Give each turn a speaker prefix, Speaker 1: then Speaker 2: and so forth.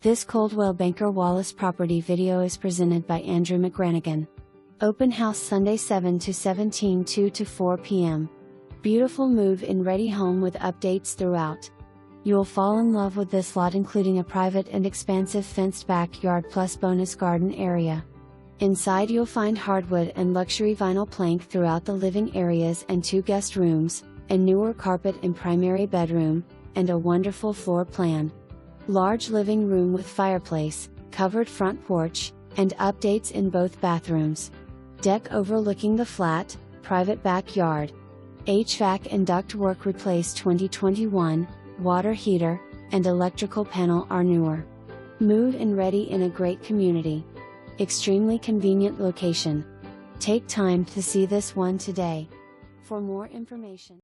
Speaker 1: This Coldwell Banker Wallace property video is presented by Andrew McGranagan. Open house Sunday 7 to 17, 2 to 4 p.m. Beautiful move-in ready home with updates throughout. You'll fall in love with this lot, including a private and expansive fenced backyard plus bonus garden area. Inside you'll find hardwood and luxury vinyl plank throughout the living areas and 2 guest rooms, a newer carpet in primary bedroom, and a wonderful floor plan. Large living room with fireplace, covered front porch, and updates in both bathrooms. Deck overlooking the flat, private backyard. HVAC and duct work replaced 2021, water heater, and electrical panel are newer. Move-in ready in a great community. Extremely convenient location. Take time to see this one today. For more information.